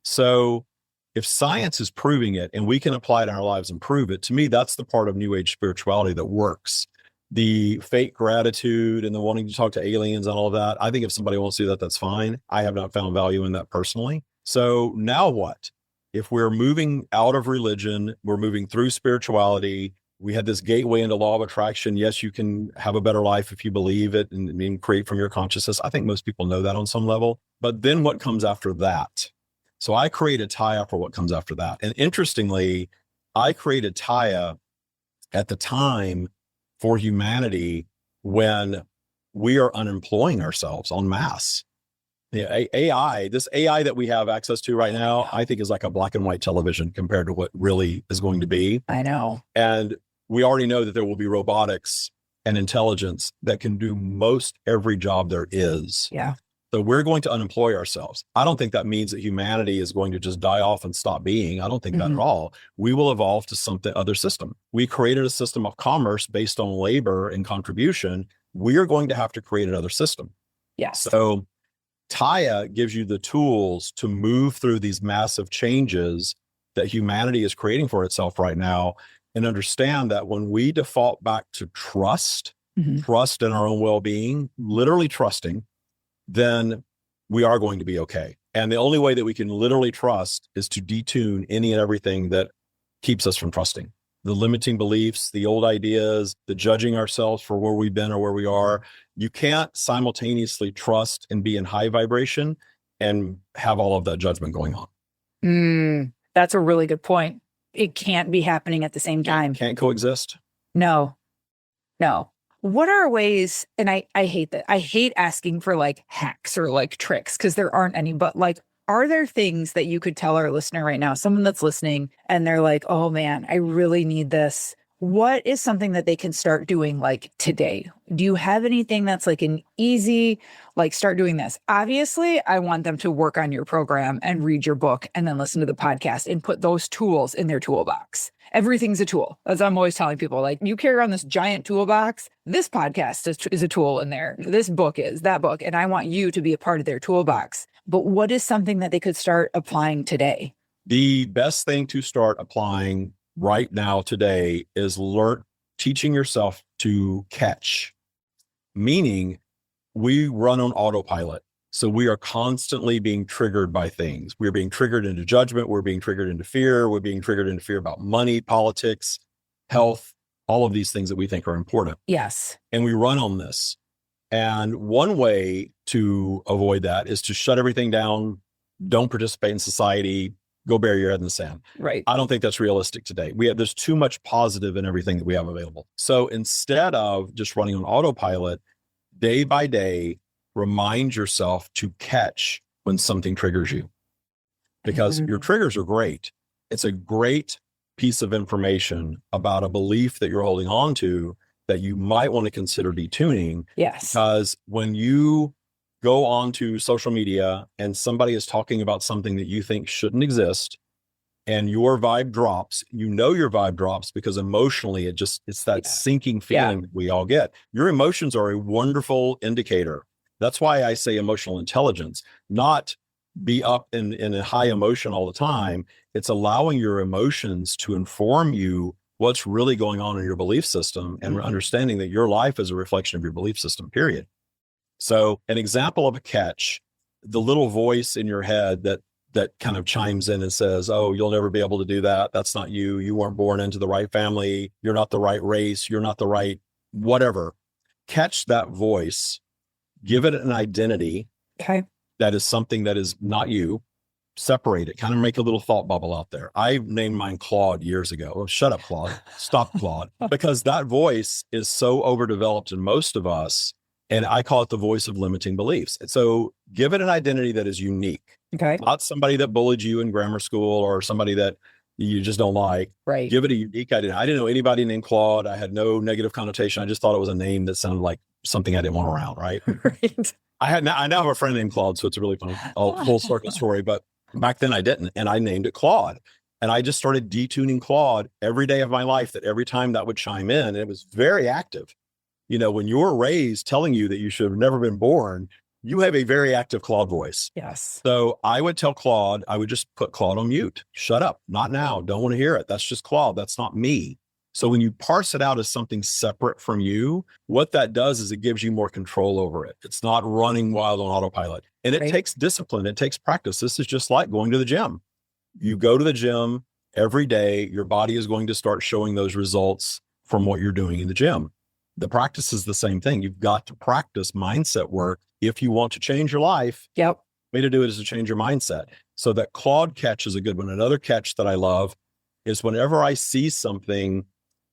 So if science is proving it and we can apply it in our lives and prove it, to me, that's the part of new age spirituality that works. The fake gratitude and the wanting to talk to aliens and all of that, I think if somebody wants to do that, that's fine. I have not found value in that personally. So now what? If we're moving out of religion, we're moving through spirituality. We had this gateway into law of attraction. Yes, you can have a better life if you believe it and create from your consciousness. I think most people know that on some level. But then what comes after that? So I created Tya for what comes after that. And interestingly, I created Tya at the time for humanity when we are unemploying ourselves en masse. AI, this AI that we have access to right now, I think is like a black and white television compared to what really is going to be. I know. And we already know that there will be robotics and intelligence that can do most every job there is. Yeah. So we're going to unemploy ourselves. I don't think that means that humanity is going to just die off and stop being. I don't think that at all. We will evolve to other system. We created a system of commerce based on labor and contribution. We are going to have to create another system. Yes. So Tya gives you the tools to move through these massive changes that humanity is creating for itself right now, and understand that when we default back to trust in our own well-being, literally trusting, then we are going to be okay. And the only way that we can literally trust is to detune any and everything that keeps us from trusting. The limiting beliefs, the old ideas, the judging ourselves for where we've been or where we are. You can't simultaneously trust and be in high vibration and have all of that judgment going on. That's a really good point. It can't be happening at the same time. Can't coexist. No. What are ways, and I hate that. I hate asking for like hacks or like tricks because there aren't any, but like, are there things that you could tell our listener right now, someone that's listening and they're like, oh man, I really need this. what is something that they can start doing like today? Do you have anything that's like an easy, like start doing this? Obviously, I want them to work on your program and read your book and then listen to the podcast and put those tools in their toolbox. Everything's a tool. As I'm always telling people, like you carry around this giant toolbox. This podcast is a tool in there. This book is that book. And I want you to be a part of their toolbox. But what is something that they could start applying today? The best thing to start applying right now today is teaching yourself to catch, meaning we run on autopilot. So we are constantly being triggered by things. We're being triggered into judgment. We're being triggered into fear. We're being triggered into fear about money, politics, health, all of these things that we think are important. Yes. And we run on this. And one way to avoid that is to shut everything down, don't participate in society, go bury your head in the sand. Right. I don't think that's realistic today. There's too much positive in everything that we have available. So instead of just running on autopilot, day by day, remind yourself to catch when something triggers you, because your triggers are great. It's a great piece of information about a belief that you're holding on to that you might want to consider detuning. Yes. Because when you go onto social media and somebody is talking about something that you think shouldn't exist and your vibe drops, your vibe drops because emotionally it's that sinking feeling that we all get. Your emotions are a wonderful indicator. That's why I say emotional intelligence, not be up in a high emotion all the time. It's allowing your emotions to inform you what's really going on in your belief system and understanding that your life is a reflection of your belief system, period. So an example of a catch, the little voice in your head that kind of chimes in and says, oh, you'll never be able to do that. That's not you. You weren't born into the right family. You're not the right race. You're not the right whatever. Catch that voice, give it an identity. Okay. That is something that is not you. Separate it, kind of make a little thought bubble out there. I named mine Claude years ago. Oh, shut up, Claude. Stop, Claude. Because that voice is so overdeveloped in most of us. And I call it the voice of limiting beliefs. So give it an identity that is unique. Okay. Not somebody that bullied you in grammar school or somebody that you just don't like. Right. Give it a unique identity. I didn't know anybody named Claude. I had no negative connotation. I just thought it was a name that sounded like something I didn't want around, right? Right. I now have a friend named Claude, so it's a really fun full circle story. But back then I didn't, and I named it Claude. And I just started detuning Claude every day of my life, that every time that would chime in, and it was very active. You know, when you're raised telling you that you should have never been born, you have a very active Claude voice. Yes. So I would tell Claude, I would just put Claude on mute. Shut up. Not now. Don't want to hear it. That's just Claude. That's not me. So when you parse it out as something separate from you, what that does is it gives you more control over it. It's not running wild on autopilot. And it takes discipline. It takes practice. This is just like going to the gym. You go to the gym every day, your body is going to start showing those results from what you're doing in the gym. The practice is the same thing. You've got to practice mindset work if you want to change your life. Yep. Way to do it is to change your mindset. So that Claude catch is a good one. Another catch that I love is whenever I see something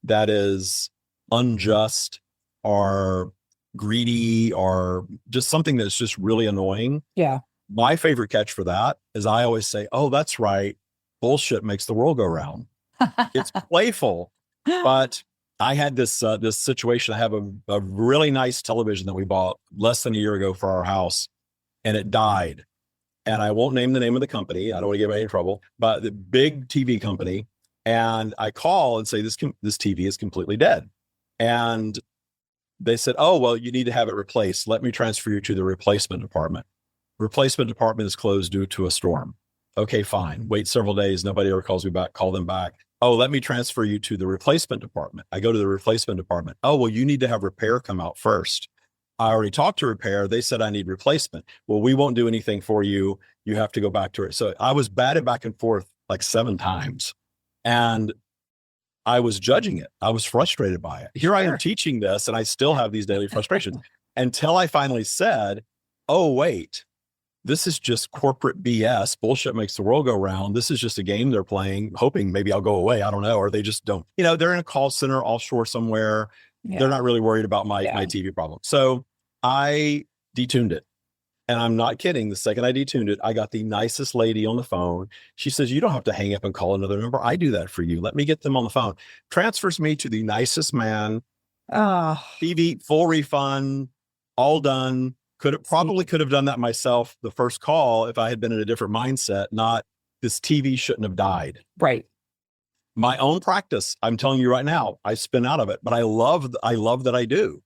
that is unjust or greedy or just something that's just really annoying. Yeah. My favorite catch for that is I always say, oh, that's right. Bullshit makes the world go round. It's playful, but I had this situation. I have a really nice television that we bought less than a year ago for our house, and it died. And I won't name the name of the company. I don't want to get anybody in trouble, but the big TV company. And I call and say, this TV is completely dead. And they said, oh, well, you need to have it replaced. Let me transfer you to the replacement department. Replacement department is closed due to a storm. Okay, fine. Wait several days. Nobody ever calls me back. Call them back. Oh, let me transfer you to the replacement department. I go to the replacement department. Oh, well, you need to have repair come out first. I already talked to repair. They said I need replacement. Well, we won't do anything for you. You have to go back to it. So I was batted back and forth like 7 times. And I was judging it. I was frustrated by it. Here I am teaching this, and I still have these daily frustrations until I finally said, oh, wait, this is just corporate BS. Bullshit makes the world go round. This is just a game they're playing, hoping maybe I'll go away. I don't know. Or they just don't. You know, they're in a call center offshore somewhere. Yeah. They're not really worried about my TV problem. So I detuned it. And I'm not kidding. The second I detuned it, I got the nicest lady on the phone. She says, you don't have to hang up and call another number. I do that for you. Let me get them on the phone. Transfers me to the nicest man. Oh, TV, full refund, all done. Could have done that myself the first call if I had been in a different mindset, not this TV shouldn't have died. right. My own practice, I'm telling you right now, I spin out of it, but I love that I do,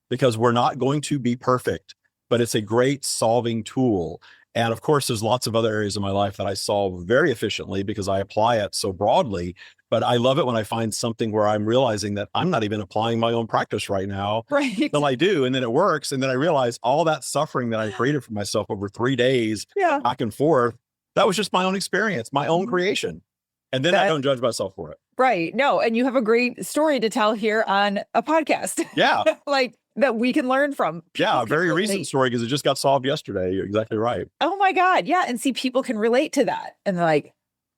because we're not going to be perfect, but it's a great solving tool. And of course, there's lots of other areas of my life that I solve very efficiently because I apply it so broadly. But I love it when I find something where I'm realizing that I'm not even applying my own practice right now. Right. Until I do. And then it works. And then I realize all that suffering that I created for myself over 3 days, Yeah. back and forth, that was just my own experience, my own creation. And then I don't judge myself for it. Right. No. And you have a great story to tell here on a podcast. Yeah. Like that we can learn from. Yeah. A very People recent relate. story because it just got solved yesterday. You're exactly right. Oh my God. Yeah. And see, people can relate to that. And they're like,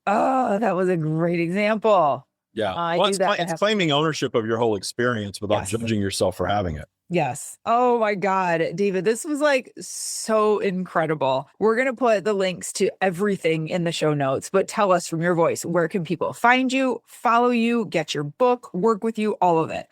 oh, that was a great example. Yeah. I Well, do that. it's claiming ownership of your whole experience without Yes. judging yourself for having it. Yes. Oh my God, David, this was like so incredible. We're going to put the links to everything in the show notes, but tell us from your voice, where can people find you, follow you, get your book, work with you, all of it?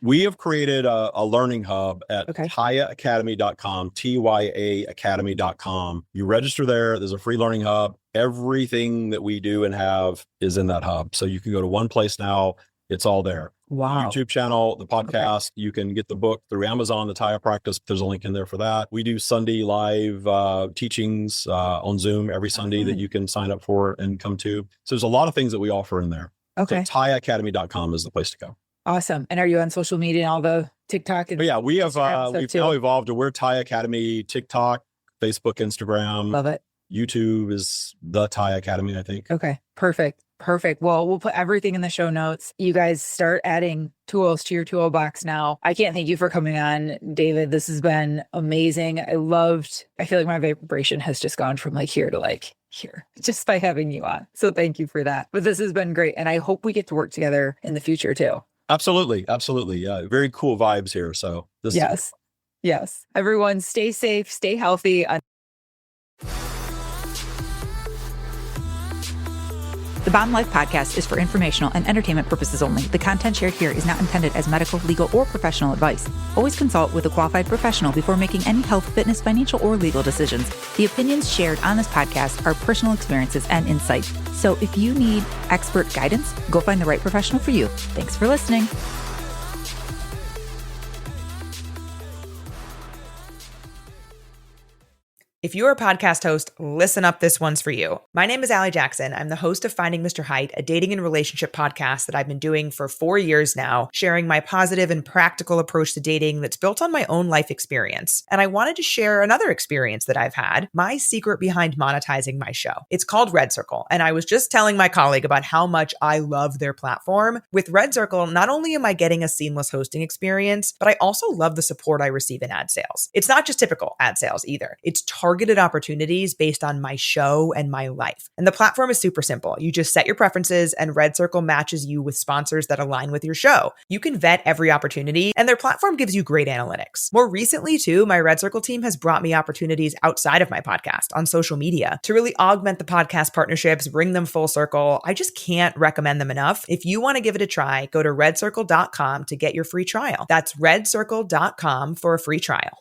We have created a learning hub at Okay. tyaacademy.com, tyaacademy.com. You register there. There's a free learning hub. Everything that we do and have is in that hub. So you can go to one place now. It's all there. Wow. YouTube channel, the podcast. You can get the book through Amazon, the Tya Practice. There's a link in there for that. We do Sunday live teachings on Zoom every Sunday that you can sign up for and come to. So there's a lot of things that we offer in there. Okay. So tyaacademy.com is the place to go. Awesome. And are you on social media and all the TikTok? And But yeah, we have Instagram stuff we've too? now evolved to we're Tya Academy, TikTok, Facebook, Instagram, Love it. YouTube is the Tya Academy, I think. Okay. Perfect. Perfect. Well, we'll put everything in the show notes. You guys start adding tools to your toolbox now. I can't thank you for coming on, David. This has been amazing. I feel like my vibration has just gone from like here to like here just by having you on. So thank you for that. But this has been great. And I hope we get to work together in the future too. Absolutely. Absolutely. Yeah. Very cool vibes here. So this Yes. Yes. Everyone stay safe, stay healthy. The Bomb Life podcast is for informational and entertainment purposes only. The content shared here is not intended as medical, legal, or professional advice. Always consult with a qualified professional before making any health, fitness, financial, or legal decisions. The opinions shared on this podcast are personal experiences and insight. So if you need expert guidance, go find the right professional for you. Thanks for listening. If you're a podcast host, listen up, this one's for you. My name is Allie Jackson. I'm the host of Finding Mr. Height, a dating and relationship podcast that I've been doing for 4 years now, sharing my positive and practical approach to dating that's built on my own life experience. And I wanted to share another experience that I've had, my secret behind monetizing my show. It's called Red Circle, and I was just telling my colleague about how much I love their platform. With Red Circle, not only am I getting a seamless hosting experience, but I also love the support I receive in ad sales. It's not just typical ad sales either. It's targeted opportunities based on my show and my life. And the platform is super simple. You just set your preferences and Red Circle matches you with sponsors that align with your show. You can vet every opportunity and their platform gives you great analytics. More recently too, my Red Circle team has brought me opportunities outside of my podcast on social media to really augment the podcast partnerships, bring them full circle. I just can't recommend them enough. If you want to give it a try, go to redcircle.com to get your free trial. That's redcircle.com for a free trial.